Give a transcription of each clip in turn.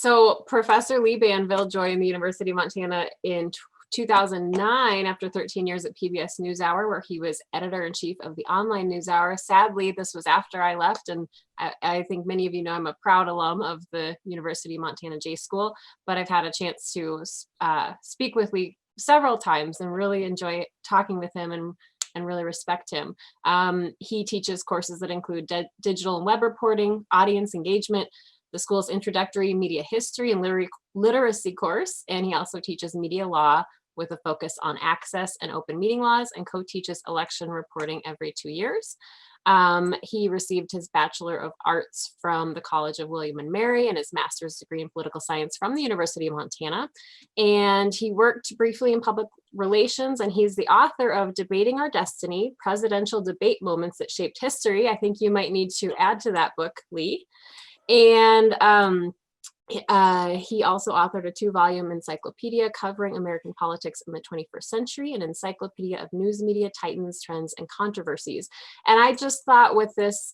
So Professor Lee Banville joined the University of Montana in 2009 after 13 years at PBS NewsHour, where he was editor-in-chief of the online NewsHour. Sadly, this was after I left, and I think many of you know I'm a proud alum of the University of Montana J School, but I've had a chance to speak with Lee several times and really enjoy talking with him and really respect him. He teaches courses that include digital and web reporting, audience engagement, the school's introductory media history and literacy course, and he also teaches media law with a focus on access and open meeting laws, and co-teaches election reporting every 2 years. He received his Bachelor of Arts from the College of William and Mary and his master's degree in political science from the University of Montana. And he worked briefly in public relations, and he's the author of Debating Our Destiny, Presidential Debate Moments That Shaped History. I think you might need to add to that book, Lee. And he also authored a 2-volume encyclopedia covering American politics in the 21st century, an encyclopedia of news media, titans, trends, and controversies. And I just thought with this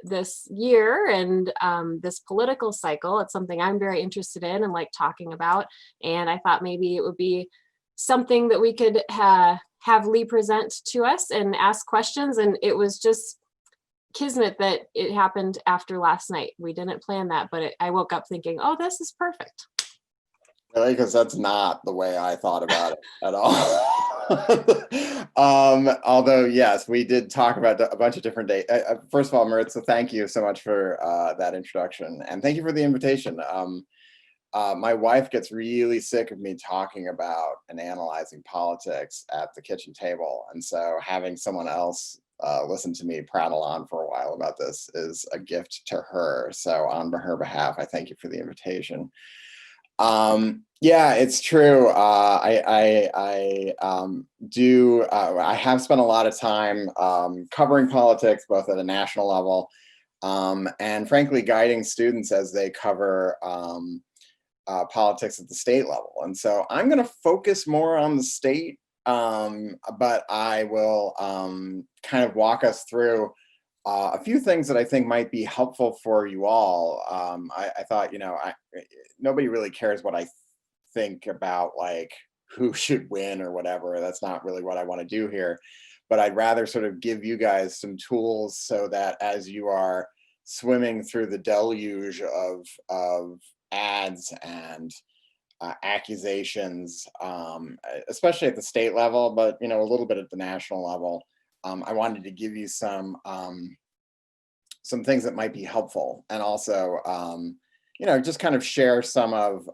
this year and this political cycle, it's something I'm very interested in and like talking about. And I thought maybe it would be something that we could have Lee present to us and ask questions. And it was just kismet that it happened after last night. We didn't plan that, but I woke up thinking, oh, this is perfect. Really? Because that's not the way I thought about it at all. Although, yes, we did talk about a bunch of different days. First of all, Maritza, thank you so much for that introduction. And thank you for the invitation. My wife gets really sick of me talking about and analyzing politics at the kitchen table. And so having someone else listen to me prattle on for a while about this is a gift to her. So on her behalf, I thank you for the invitation. Yeah, it's true. I have spent a lot of time covering politics, both at a national level and frankly, guiding students as they cover politics at the state level. And so I'm going to focus more on the state, but I will kind of walk us through a few things that I think might be helpful for you all. I thought, nobody really cares what I think about, like, who should win or whatever. That's not really what I want to do here. But I'd rather sort of give you guys some tools so that as you are swimming through the deluge of ads and accusations, especially at the state level, but a little bit at the national level, I wanted to give you some things that might be helpful, and also just kind of share some of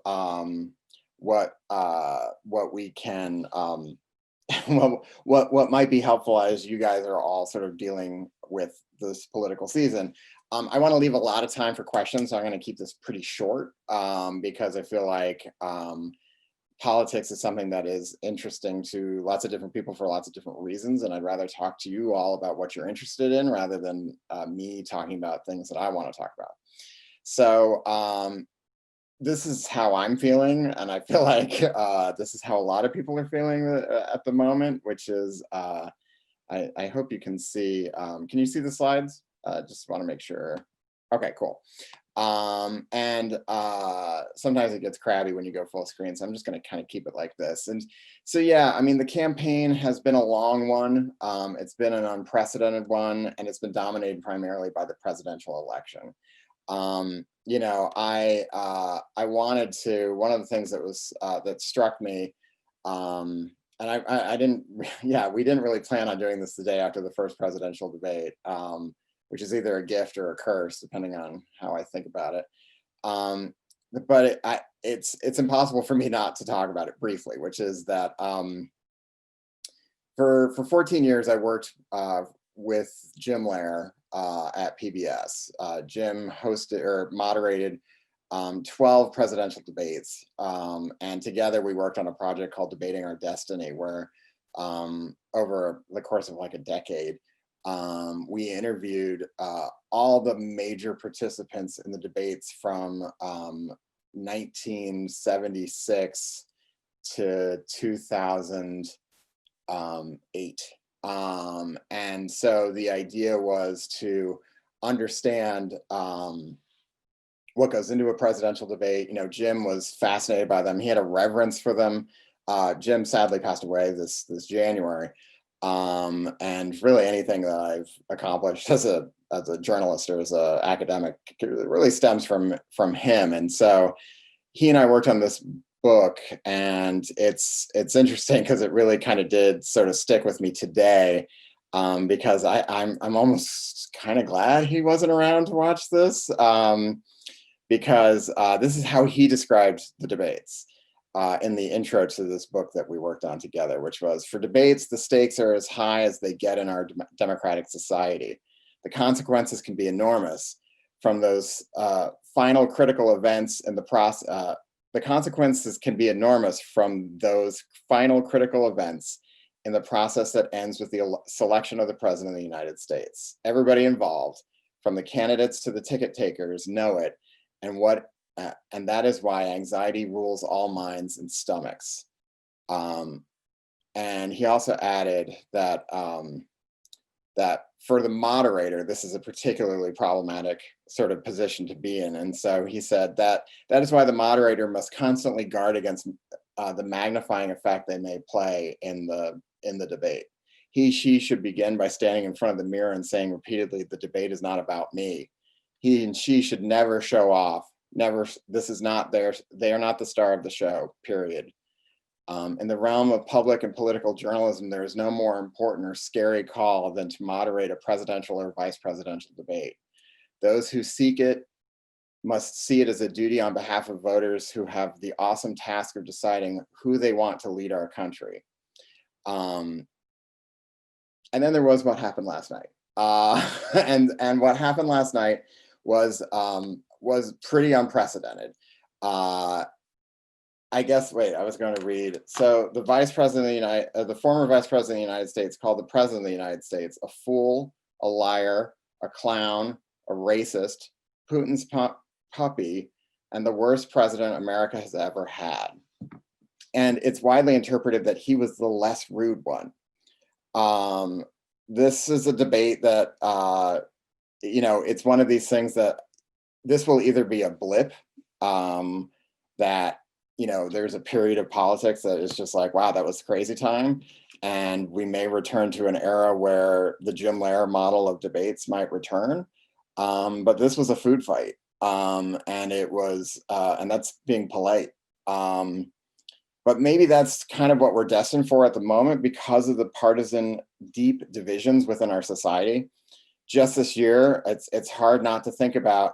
what we can what might be helpful as you guys are all sort of dealing with this political season. I want to leave a lot of time for questions, so I'm going to keep this pretty short because I feel like politics is something that is interesting to lots of different people for lots of different reasons, and I'd rather talk to you all about what you're interested in rather than me talking about things that I want to talk about. So this is how I'm feeling, and I feel like this is how a lot of people are feeling at the moment, which is, I hope you can see, can you see the slides? Just want to make sure. Okay, cool. And sometimes it gets crabby when you go full screen, so I'm just going to kind of keep it like this. And so, yeah, I mean, the campaign has been a long one. It's been an unprecedented one, and it's been dominated primarily by the presidential election. I wanted to, one of the things that was that struck me, and I didn't, yeah, we didn't really plan on doing this the day after the first presidential debate, which is either a gift or a curse, depending on how I think about it. But it's impossible for me not to talk about it briefly, which is that for 14 years, I worked with Jim Lehrer at PBS. Jim hosted or moderated 12 presidential debates. And together we worked on a project called Debating Our Destiny, where over the course of like a decade, we interviewed all the major participants in the debates from 1976 to 2008. And so the idea was to understand what goes into a presidential debate. You know, Jim was fascinated by them. He had a reverence for them. Jim sadly passed away this January. And really anything that I've accomplished as a journalist or as an academic really stems from him. And so he and I worked on this book, and it's interesting because it really kind of did sort of stick with me today, because I'm almost kind of glad he wasn't around to watch this, because this is how he described the debates in the intro to this book that we worked on together, which was, for debates, the stakes are as high as they get in our democratic society. The consequences can be enormous from those final critical events in the process. The consequences can be enormous from those final critical events in the process that ends with the selection of the president of the United States. Everybody involved, from the candidates to the ticket takers, know it, and that is why anxiety rules all minds and stomachs. And he also added that that for the moderator, this is a particularly problematic sort of position to be in. And so he said that is why the moderator must constantly guard against the magnifying effect they may play in the debate. She should begin by standing in front of the mirror and saying repeatedly, the debate is not about me. He and she should never show off. Never, this is not theirs. They are not the star of the show, period. In the realm of public and political journalism, there is no more important or scary call than to moderate a presidential or vice presidential debate. Those who seek it must see it as a duty on behalf of voters who have the awesome task of deciding who they want to lead our country. And then there was what happened last night. And what happened last night was pretty unprecedented. I guess, wait, I was going to read. So the vice president of the former vice president of the United States called the president of the United States a fool, a liar, a clown, a racist, Putin's puppy, and the worst president America has ever had. And it's widely interpreted that he was the less rude one. This is a debate that, it's one of these things that this will either be a blip, that, there's a period of politics that is just like, wow, that was crazy time. And we may return to an era where the Jim Lehrer model of debates might return. But this was a food fight. And it was, and that's being polite. But maybe that's kind of what we're destined for at the moment because of the partisan deep divisions within our society. Just this year, it's hard not to think about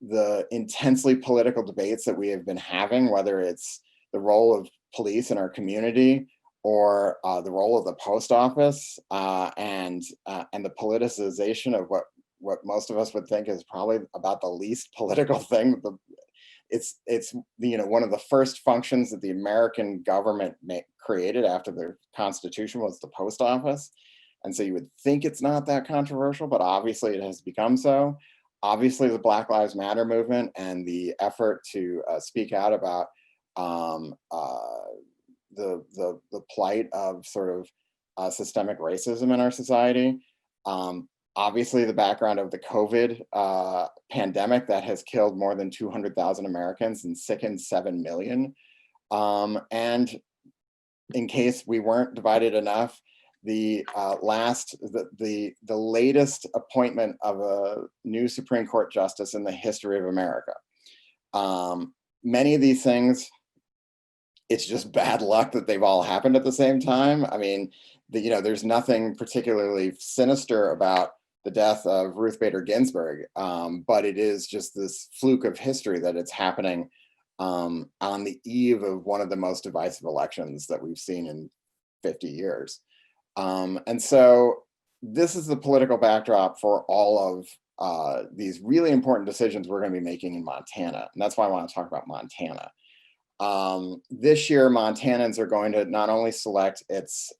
the intensely political debates that we have been having, whether it's the role of police in our community or the role of the post office, and the politicization of what most of us would think is probably about the least political thing. It's one of the first functions that the American government created after the Constitution was the post office. And so you would think it's not that controversial, but obviously it has become so. Obviously, the Black Lives Matter movement and the effort to speak out about the plight of sort of systemic racism in our society. Obviously, the background of the COVID pandemic that has killed more than 200,000 Americans and sickened 7 million. And in case we weren't divided enough, the latest appointment of a new Supreme Court justice in the history of America. Many of these things, it's just bad luck that they've all happened at the same time. I mean, there's nothing particularly sinister about the death of Ruth Bader Ginsburg, but it is just this fluke of history that it's happening on the eve of one of the most divisive elections that we've seen in 50 years. And so this is the political backdrop for all of these really important decisions we're going to be making in Montana. And that's why I want to talk about Montana. This year, Montanans are going to not only select its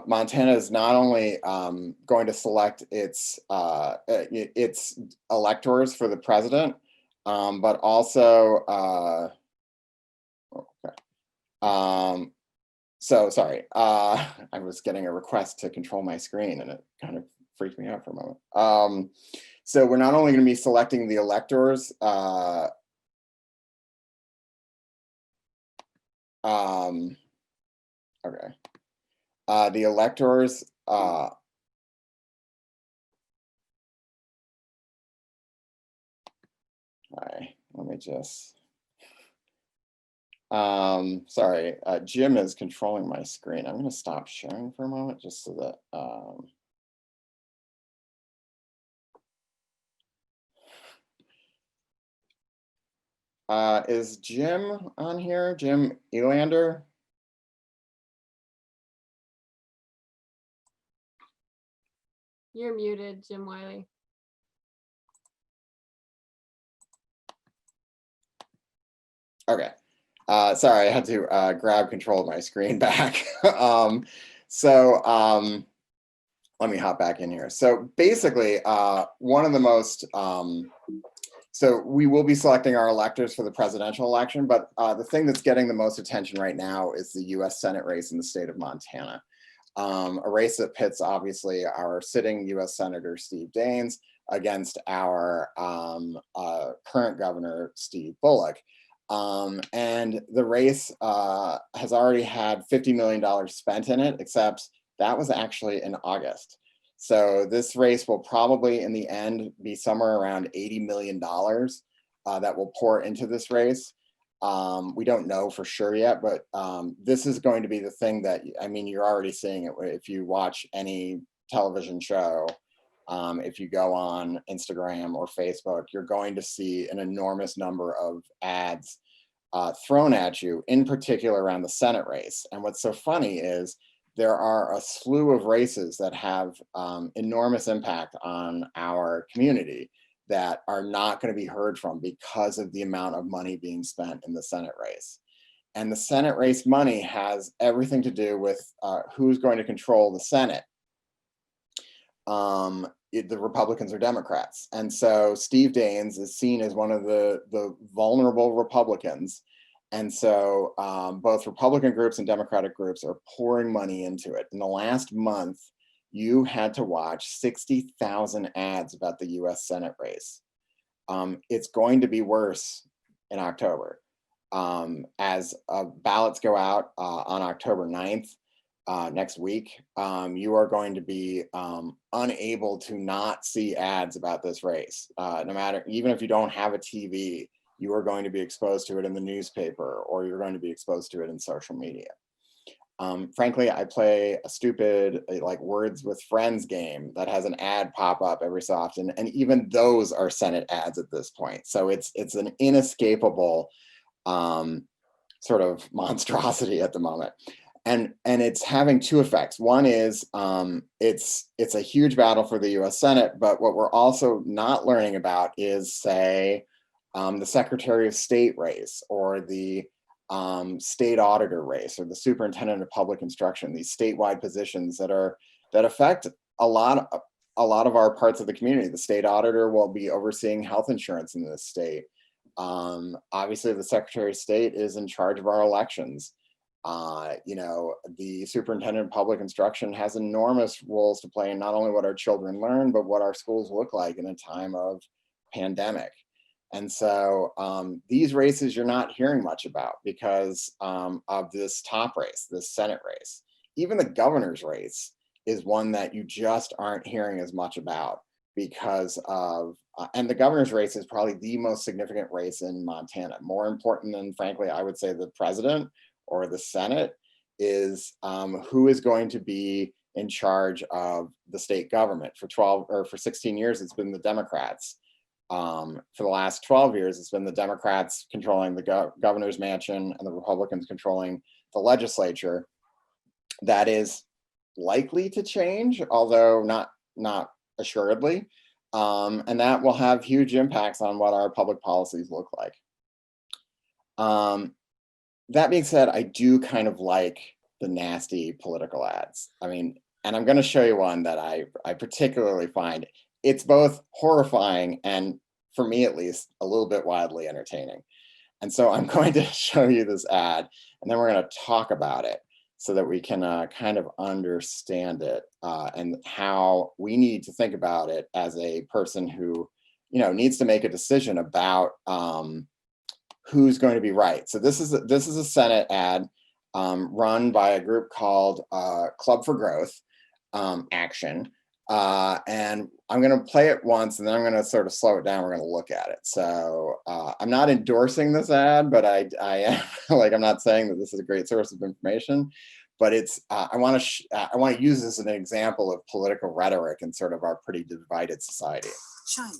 Montana is not only going to select its electors for the president, but also So sorry, I was getting a request to control my screen and it kind of freaked me out for a moment. So we're not only going to be selecting the electors, okay, the electors, let me just, sorry, Jim is controlling my screen. I'm going to stop sharing for a moment just so that, is Jim on here? Jim Elander? You're muted, Jim Wiley. Okay. Sorry, I had to grab control of my screen back. Let me hop back in here. So basically, one of the most, so we will be selecting our electors for the presidential election, but the thing that's getting the most attention right now is the US Senate race in the state of Montana. A race that pits, obviously, our sitting US Senator, Steve Daines, against our current governor, Steve Bullock. And the race has already had $50 million spent in it, except that was actually in August. So this race will probably in the end be somewhere around $80 million that will pour into this race. We don't know for sure yet, but this is going to be the thing that, I mean, you're already seeing it if you watch any television show. If you go on Instagram or Facebook, you're going to see an enormous number of ads thrown at you, in particular around the Senate race. And what's so funny is there are a slew of races that have enormous impact on our community that are not going to be heard from because of the amount of money being spent in the Senate race. And the Senate race money has everything to do with who's going to control the Senate. The Republicans or Democrats. And so Steve Daines is seen as one of the vulnerable Republicans. And so both Republican groups and Democratic groups are pouring money into it. In the last month, you had to watch 60,000 ads about the US Senate race. It's going to be worse in October. As ballots go out on October 9th, next week, you are going to be unable to not see ads about this race. No matter, even if you don't have a TV, you are going to be exposed to it in the newspaper, or you're going to be exposed to it in social media. Frankly, I play a stupid like words with friends game that has an ad pop up every so often, and even those are Senate ads at this point. So it's an inescapable sort of monstrosity at the moment. And it's having two effects. One is it's a huge battle for the US Senate, but what we're also not learning about is, say, the Secretary of State race, or the state auditor race, or the superintendent of public instruction, these statewide positions that affect a lot of our parts of the community. The state auditor will be overseeing health insurance in this state. Obviously, the Secretary of State is in charge of our elections. The superintendent of public instruction has enormous roles to play in not only what our children learn, but what our schools look like in a time of pandemic. And so these races you're not hearing much about because of this top race, this Senate race. Even the governor's race is one that you just aren't hearing as much about because of, and the governor's race is probably the most significant race in Montana. More important than, frankly, I would say the president or the Senate is who is going to be in charge of the state government. For 16 years, it's been the Democrats. For the last 12 years, it's been the Democrats controlling the governor's mansion and the Republicans controlling the legislature. That is likely to change, although not assuredly. And that will have huge impacts on what our public policies look like. That being said, I do kind of like the nasty political ads. I mean, and I'm going to show you one that I particularly find. It's both horrifying and, for me at least, a little bit wildly entertaining. And so I'm going to show you this ad, and then we're going to talk about it. so that we can kind of understand it and how we need to think about it as a person who, needs to make a decision about who's going to be right. So this is a Senate ad run by a group called Club for Growth Action. And I'm going to play it once and then I'm going to sort of slow it down. We're going to look at it. So I'm not endorsing this ad, but I am like, I'm not saying that this is a great source of information, but it's, I want to use this as an example of political rhetoric in sort of our pretty divided society. China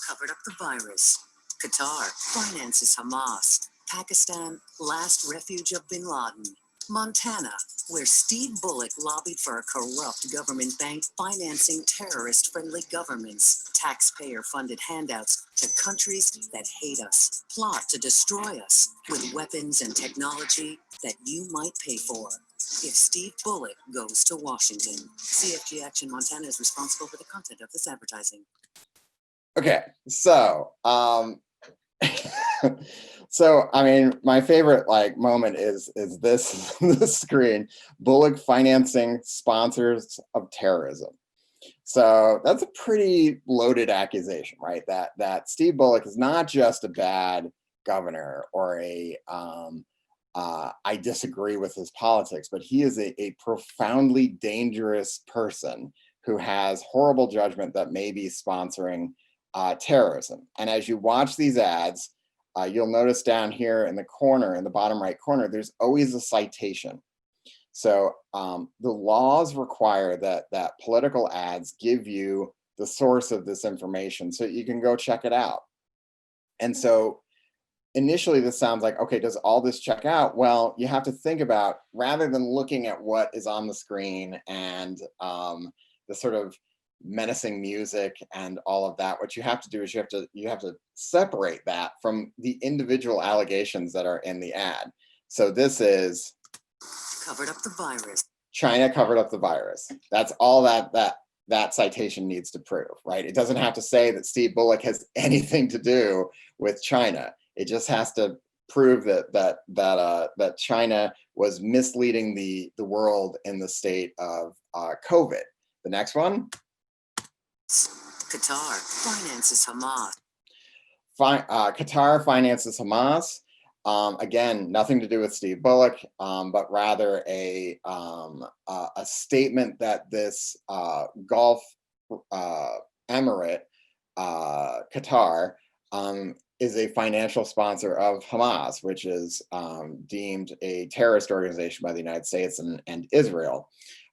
covered up the virus. Qatar finances Hamas. Pakistan, last refuge of bin Laden. Montana, where Steve Bullock lobbied for a corrupt government bank financing terrorist-friendly governments. Taxpayer-funded handouts to countries that hate us, plot to destroy us with weapons and technology that you might pay for. If Steve Bullock goes to Washington, CFG Action Montana is responsible for the content of this advertising. Okay, so so I mean, my favorite moment is this this screen: Bullock financing sponsors of terrorism. So that's a pretty loaded accusation, right? That Steve Bullock is not just a bad governor or a I disagree with his politics, but he is a profoundly dangerous person who has horrible judgment that may be sponsoring terrorism. And as you watch these ads, you'll notice down here in the corner, in the bottom right corner, there's always a citation. So the laws require that political ads give you the source of this information so you can go check it out. And so initially this sounds like, okay, does all this check out? Well, you have to think about, rather than looking at what is on the screen and the sort of menacing music and all of that, what you have to do is you have to separate that from the individual allegations that are in the ad. So this is covered up the virus. China covered up the virus. That's all that citation needs to prove, right? It doesn't have to say that Steve Bullock has anything to do with China. It just has to prove that China was misleading the world in the state of COVID. The next one. Qatar finances Hamas. Qatar finances Hamas. Again, nothing to do with Steve Bullock, but rather a statement that this Gulf Emirate, Qatar, is a financial sponsor of Hamas, which is deemed a terrorist organization by the United States and Israel.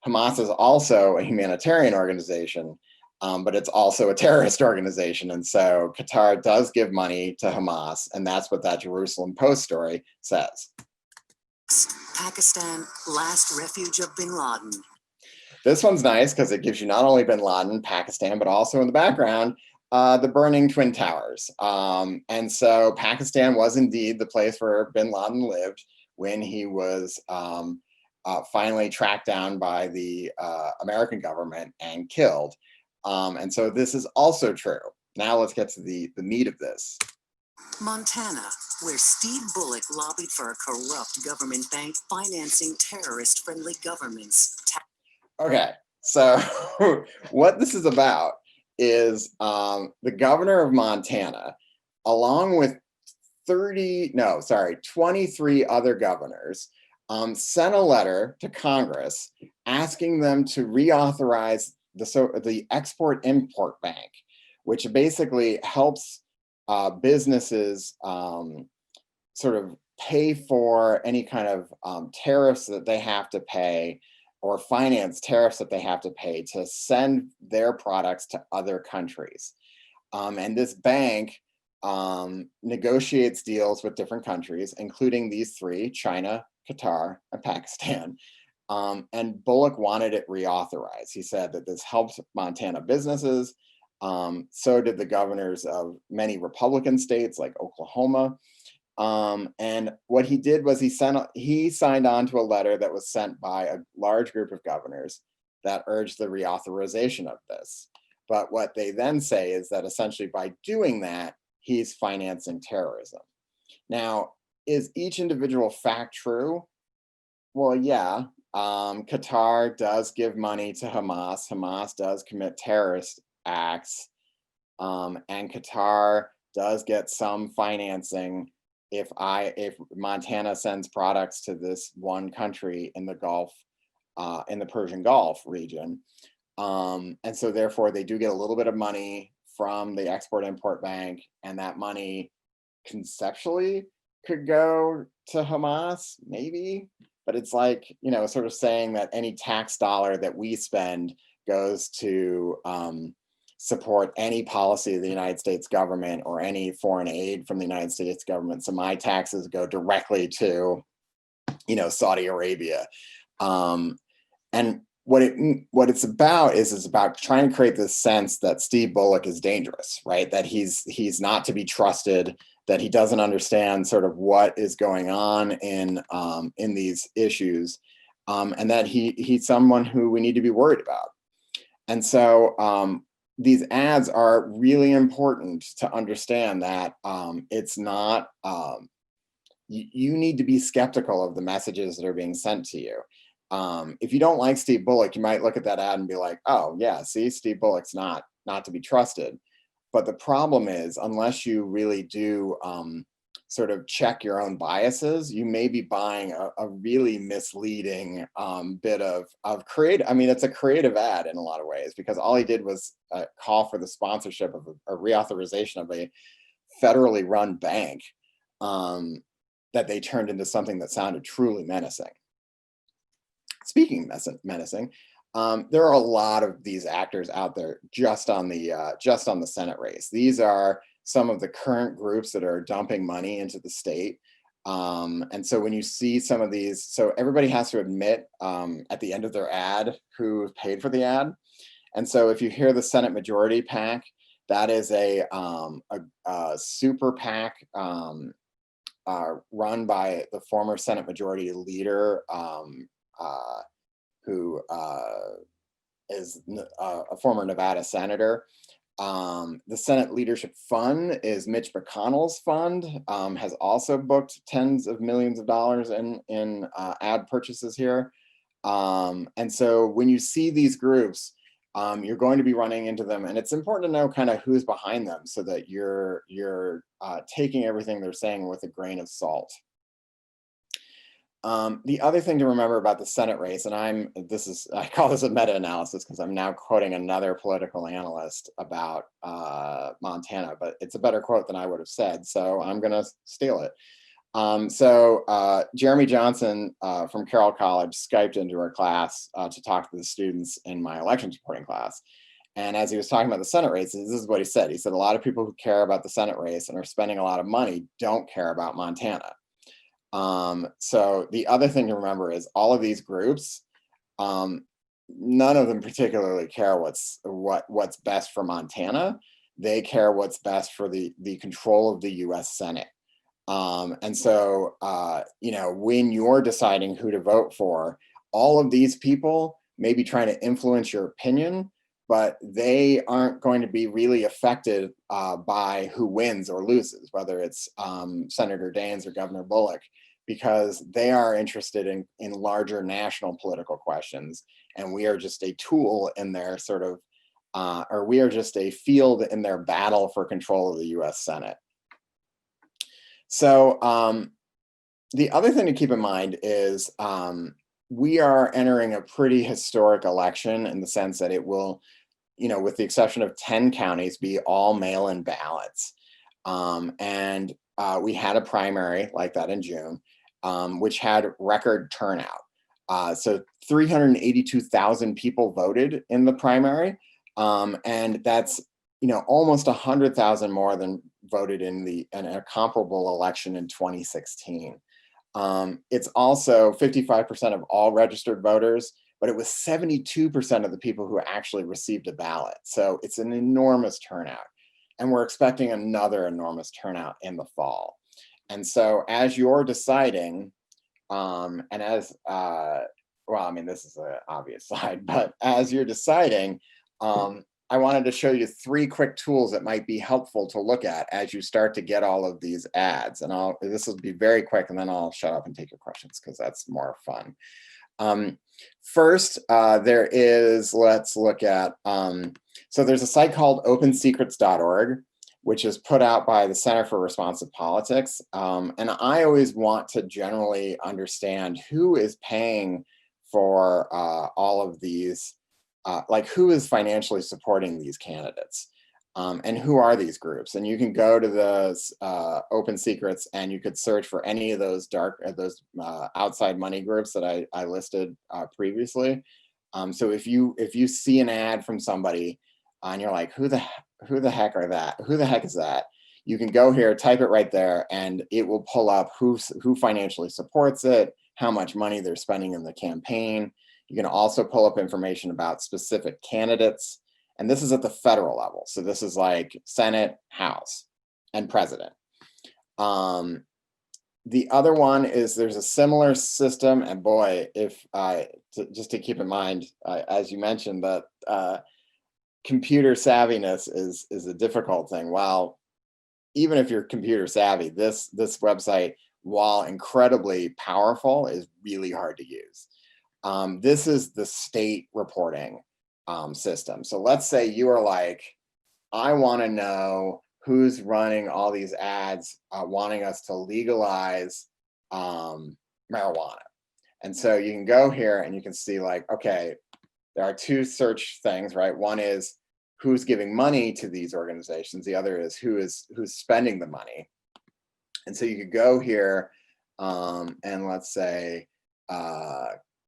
Hamas is also a humanitarian organization, but it's also a terrorist organization. And so Qatar does give money to Hamas, and that's what that Jerusalem Post story says. Pakistan, last refuge of bin Laden. This one's nice because it gives you not only bin Laden, Pakistan, but also in the background, the burning Twin Towers. And so Pakistan was indeed the place where bin Laden lived when he was finally tracked down by the American government and killed. And so this is also true. Now let's get to the meat of this. Montana, where Steve Bullock lobbied for a corrupt government bank financing terrorist-friendly governments. Okay, so what this is about is the governor of Montana, along with 23 other governors, sent a letter to Congress asking them to reauthorize the Export-Import Bank, which basically helps businesses sort of pay for any kind of tariffs that they have to pay, or finance tariffs that they have to pay to send their products to other countries. And this bank negotiates deals with different countries, including these three: China, Qatar, and Pakistan. And Bullock wanted it reauthorized. He said that this helps Montana businesses. So did the governors of many Republican states like Oklahoma. And what he did was he signed on to a letter that was sent by a large group of governors that urged the reauthorization of this. But what they then say is that essentially by doing that, he's financing terrorism. Now, is each individual fact true? Well, yeah, Qatar does give money to Hamas. Hamas does commit terrorist acts. And Qatar does get some financing if Montana sends products to this one country in the Gulf, in the Persian Gulf region. And so therefore they do get a little bit of money from the Export-Import Bank, and that money conceptually could go to Hamas, maybe, but it's like, you know, sort of saying that any tax dollar that we spend goes to support any policy of the United States government or any foreign aid from the United States government. So my taxes go directly to, you know, Saudi Arabia. And what it's about is it's about trying to create this sense that Steve Bullock is dangerous, right? That he's not to be trusted, that he doesn't understand sort of what is going on in these issues, and that he's someone who we need to be worried about. And so these ads are really important to understand that it's not, you need to be skeptical of the messages that are being sent to you. If you don't like Steve Bullock, you might look at that ad and be like, oh yeah, see, Steve Bullock's not to be trusted. But the problem is, unless you really do sort of check your own biases, you may be buying a really misleading bit of creative. I mean, it's a creative ad in a lot of ways, because all he did was call for the sponsorship of a reauthorization of a federally run bank that they turned into something that sounded truly menacing. Speaking of menacing, there are a lot of these actors out there just on the Senate race. These are some of the current groups that are dumping money into the state. And so when you see some of these, so everybody has to admit at the end of their ad who paid for the ad. And so if you hear the Senate Majority PAC, that is a super PAC run by the former Senate Majority Leader, who is a former Nevada senator. The Senate Leadership Fund is Mitch McConnell's fund, has also booked tens of millions of dollars in ad purchases here. And so when you see these groups, you're going to be running into them, and it's important to know kind of who's behind them so that you're taking everything they're saying with a grain of salt. The other thing to remember about the Senate race, and I call this a meta-analysis because I'm now quoting another political analyst about Montana, but it's a better quote than I would have said, so I'm going to steal it. Jeremy Johnson from Carroll College Skyped into our class to talk to the students in my elections reporting class. And as he was talking about the Senate race, this is what he said. He said, a lot of people who care about the Senate race and are spending a lot of money don't care about Montana. So the other thing to remember is all of these groups, none of them particularly care what's best for Montana. They care what's best for the control of the US Senate. And so, you know, when you're deciding who to vote for, all of these people may be trying to influence your opinion, but they aren't going to be really affected by who wins or loses, whether it's Senator Daines or Governor Bullock, because they are interested in larger national political questions. And we are just a tool in their sort of, or we are just a field in their battle for control of the US Senate. So the other thing to keep in mind is we are entering a pretty historic election in the sense that it will, you know, with the exception of 10 counties, be all mail-in ballots. And we had a primary like that in June, which had record turnout. So 382,000 people voted in the primary. And that's, you know, almost 100,000 more than voted in a comparable election in 2016. It's also 55% of all registered voters, but it was 72% of the people who actually received a ballot. So it's an enormous turnout. And we're expecting another enormous turnout in the fall. And so as you're deciding, and as, well, I mean, this is an obvious slide, but as you're deciding, I wanted to show you 3 quick tools that might be helpful to look at as you start to get all of these ads. And this will be very quick, and then I'll shut up and take your questions because that's more fun. First, there is, let's look at, so there's a site called opensecrets.org, which is put out by the Center for Responsive Politics. And I always want to generally understand who is paying for all of these, like who is financially supporting these candidates. And who are these groups? And you can go to the Open Secrets and you could search for any of those outside money groups that I listed previously. So if you see an ad from somebody and you're like, who the heck are that? Who the heck is that? You can go here, type it right there, and it will pull up who financially supports it, how much money they're spending in the campaign. You can also pull up information about specific candidates. And this is at the federal level. So this is like Senate, House, and President. The other one is there's a similar system. And boy, if just to keep in mind, as you mentioned, that computer savviness is a difficult thing. Well, even if you're computer savvy, this website, while incredibly powerful, is really hard to use. This is the state reporting system. So let's say you are like, I want to know who's running all these ads wanting us to legalize marijuana. And so you can go here and you can see like, okay, there are two search things, right? One is who's giving money to these organizations. The other is who's spending the money. And so you could go here and let's say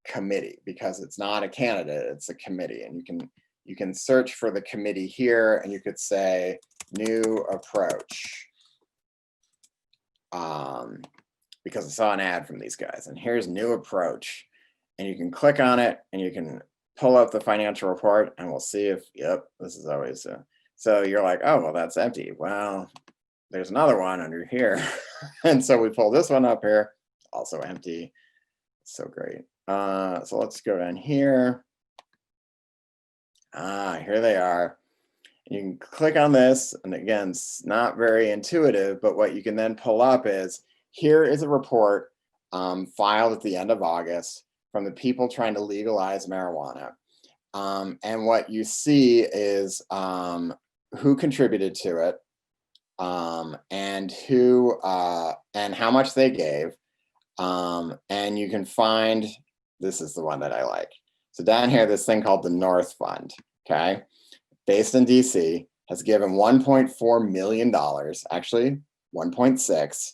committee, because it's not a candidate, it's a committee. And you can search for the committee here and you could say new approach. Because I saw an ad from these guys and here's new approach. And you can click on it and you can pull up the financial report and we'll see if, yep, this is always, so you're like, oh, well, that's empty. Well, there's another one under here. And so we pull this one up here, also empty. So great. So let's go down here. Here they are. You can click on this, and again, it's not very intuitive, but what you can then pull up is, here is a report filed at the end of August from the people trying to legalize marijuana. And what you see is who contributed to it, and who and how much they gave. And you can find, this is the one that I like. So down here, this thing called the North Fund, okay? Based in DC, has given $1.4 million, actually 1.6,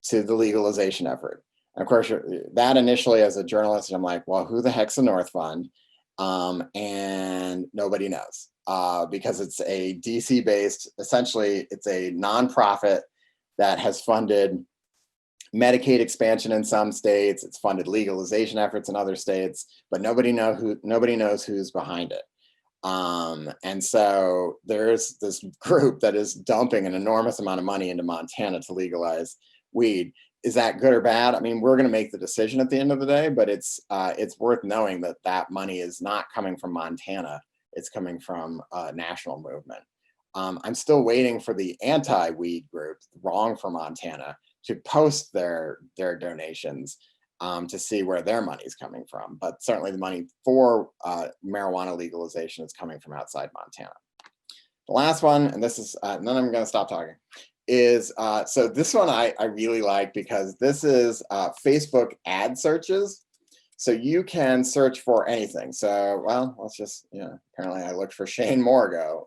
to the legalization effort. And of course, that initially as a journalist, I'm like, well, who the heck's the North Fund? And nobody knows because it's a DC based, essentially it's a nonprofit that has funded Medicaid expansion in some states. It's funded legalization efforts in other states, but nobody knows who's behind it. And so there's this group that is dumping an enormous amount of money into Montana to legalize weed. Is that good or bad? I mean, we're going to make the decision at the end of the day, but it's worth knowing that that money is not coming from Montana. It's coming from a national movement. I'm still waiting for the anti-weed group, Wrong for Montana, to post their donations to see where their money is coming from. But certainly the money for marijuana legalization is coming from outside Montana. The last one, and this is, and then I'm going to stop talking, is, so this one I really like because this is Facebook ad searches. So you can search for anything. So, well, let's just, apparently I looked for Shane Morgo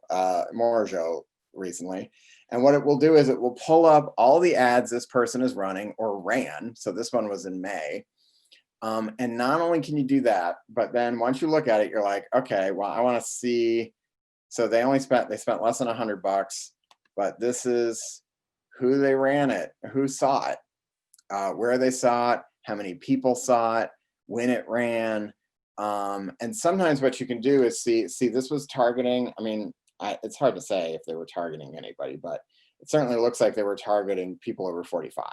recently. And what it will do is it will pull up all the ads this person is running or ran. So this one was in May. And not only can you do that, but then once you look at it, you're like, okay, well, I want to see. So they spent less than $100, but this is who they ran it, who saw it, where they saw it, how many people saw it, when it ran. And sometimes what you can do is see this was targeting, I mean, it's hard to say if they were targeting anybody, but it certainly looks like they were targeting people over 45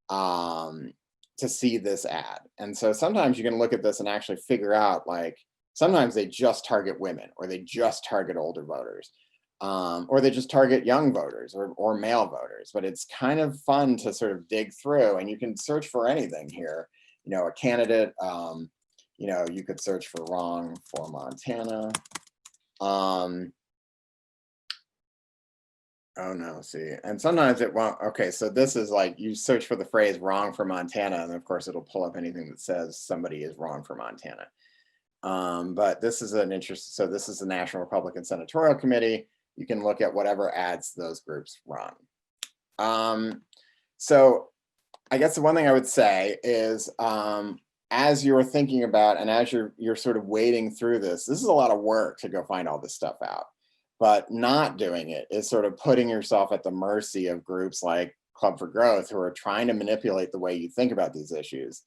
to see this ad. And so sometimes you can look at this and actually figure out, like, sometimes they just target women, or they just target older voters, or they just target young voters or male voters. But it's kind of fun to sort of dig through, and you can search for anything here. A candidate, you know, you could search for wrong for Montana. Oh no, see, and sometimes it won't. Okay, so this is like you search for the phrase wrong for Montana, and of course it'll pull up anything that says somebody is wrong for Montana. But this is an interest. So this is the National Republican Senatorial Committee. You can look at whatever ads those groups run. So I guess the one thing I would say is, as you're thinking about and as you're sort of wading through this is a lot of work to go find all this stuff out. But not doing it is sort of putting yourself at the mercy of groups like Club for Growth, who are trying to manipulate the way you think about these issues.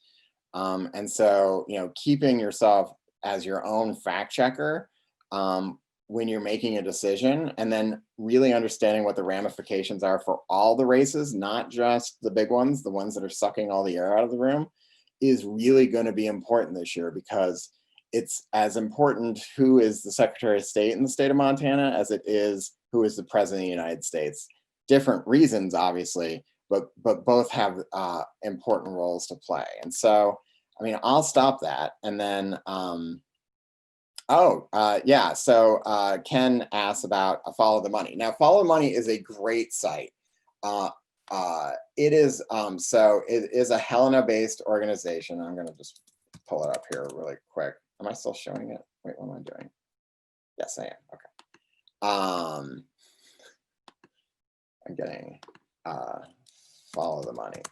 And so, you know, keeping yourself as your own fact checker when you're making a decision, and then really understanding what the ramifications are for all the races, not just the big ones, the ones that are sucking all the air out of the room, is really going to be important this year, because it's as important who is the Secretary of State in the state of Montana as it is who is the President of the United States. Different reasons, obviously, but both have important roles to play. And so, I mean, I'll stop that. And then, yeah, so Ken asks about Follow the Money. Now, Follow the Money is a great site. It is, so it is a Helena-based organization. I'm going to just pull it up here really quick. Am I still showing it? Wait, what am I doing? Yes, I am. Okay. I'm getting Follow the Money.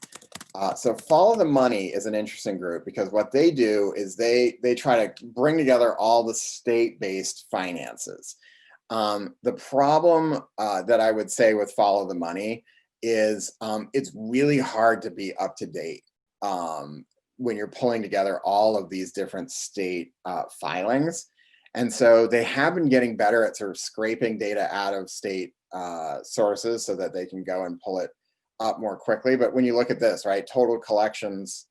So Follow the Money is an interesting group, because what they do is they try to bring together all the state-based finances. The problem that I would say with Follow the Money is it's really hard to be up to date when you're pulling together all of these different state filings. And so they have been getting better at sort of scraping data out of state sources so that they can go and pull it up more quickly. But when you look at this, right, total collections,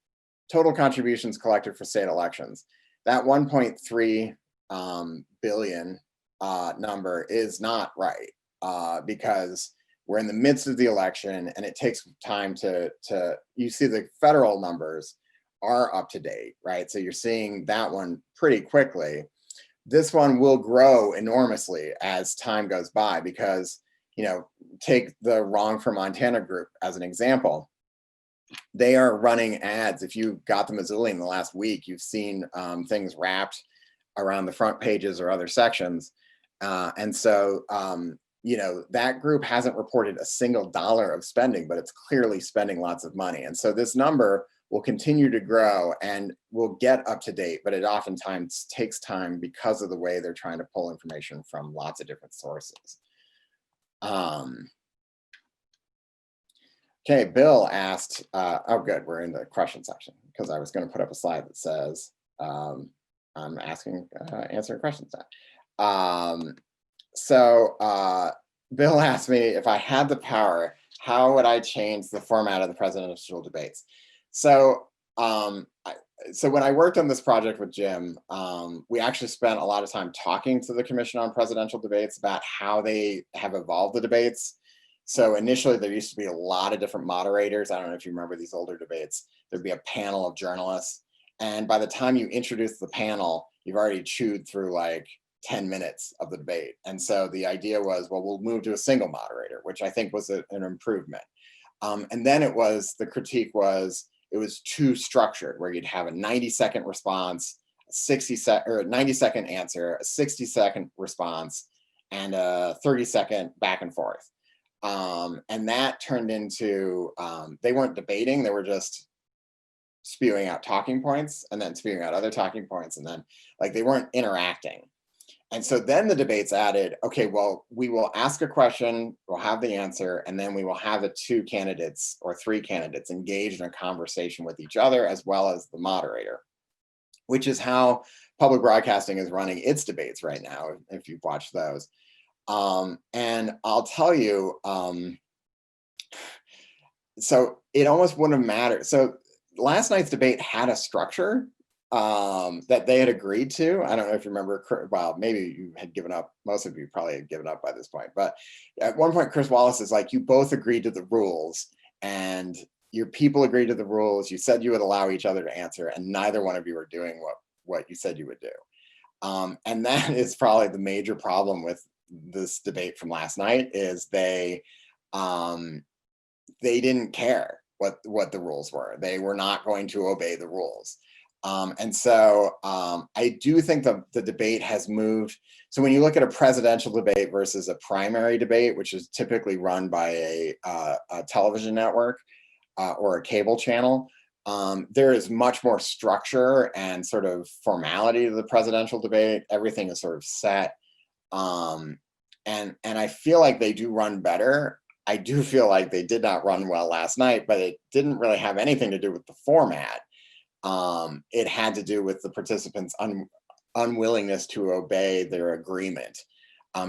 total contributions collected for state elections, that 1.3 billion number is not right, because we're in the midst of the election and it takes time to you see the federal numbers are up to date, right? So you're seeing that one pretty quickly. This one will grow enormously as time goes by, because, you know, take the Wrong for Montana group as an example. They are running ads. If you got the Missouli in the last week, you've seen things wrapped around the front pages or other sections. And so, you know, that group hasn't reported a single dollar of spending, but it's clearly spending lots of money. And so this number will continue to grow and will get up to date, but it oftentimes takes time because of the way they're trying to pull information from lots of different sources. Okay, Bill asked, oh good, we're in the question section, because I was going to put up a slide that says, I'm answering questions now. Bill asked me if I had the power, how would I change the format of the presidential debates? So, so when I worked on this project with Jim, we actually spent a lot of time talking to the Commission on Presidential Debates about how they have evolved the debates. So initially there used to be a lot of different moderators. I don't know if you remember these older debates. There'd be a panel of journalists. And by the time you introduce the panel, you've already chewed through like 10 minutes of the debate. And so the idea was, well, we'll move to a single moderator, which I think was an improvement. And then the critique was, it was too structured, where you'd have a 90-second response, a 90-second answer, a 60-second response, and a 30-second back and forth. And that turned into, they weren't debating, they were just spewing out talking points and then spewing out other talking points, and then like they weren't interacting. And so then the debates added, okay, well, we will ask a question, we'll have the answer, and then we will have the two candidates or three candidates engaged in a conversation with each other as well as the moderator, which is how public broadcasting is running its debates right now, if you've watched those. And I'll tell you, so it almost wouldn't have mattered. So last night's debate had a structure that they had agreed to. I don't know if you remember, well, maybe you had given up. Most of you probably had given up by this point. But at one point, Chris Wallace is like, you both agreed to the rules and your people agreed to the rules. You said you would allow each other to answer, and neither one of you were doing what you said you would do. And that is probably the major problem with this debate from last night, is they didn't care what the rules were. They were not going to obey the rules. And so I do think the debate has moved. So when you look at a presidential debate versus a primary debate, which is typically run by a television network or a cable channel, there is much more structure and sort of formality to the presidential debate. Everything is sort of set. And I feel like they do run better. I do feel like they did not run well last night, but it didn't really have anything to do with the format. It had to do with the participants' unwillingness to obey their agreement,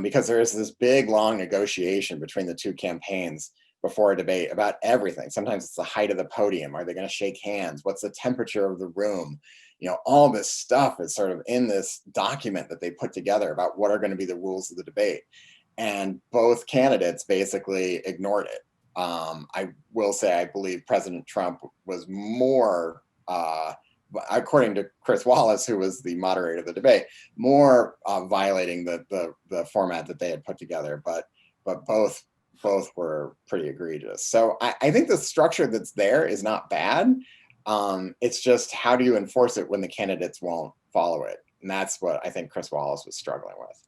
because there is this big, long negotiation between the two campaigns before a debate about everything. Sometimes it's the height of the podium. Are they going to shake hands? What's the temperature of the room? You know, all this stuff is sort of in this document that they put together about what are going to be the rules of the debate. And both candidates basically ignored it. I will say, I believe President Trump was more, according to Chris Wallace, who was the moderator of the debate, more violating the format that they had put together. But both were pretty egregious. So I think the structure that's there is not bad. It's just, how do you enforce it when the candidates won't follow it? And that's what I think Chris Wallace was struggling with.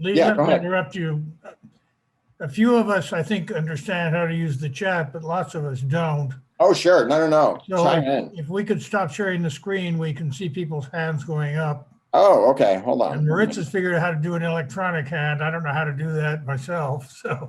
Lee, yeah, let go me ahead. interrupt you. A few of us, I think, understand how to use the chat, but lots of us don't. Oh, sure. No. So Chime in. if we could stop sharing the screen, we can see people's hands going up. Oh, okay. Hold on. And Maritza's figured out how to do an electronic hand. I don't know how to do that myself. So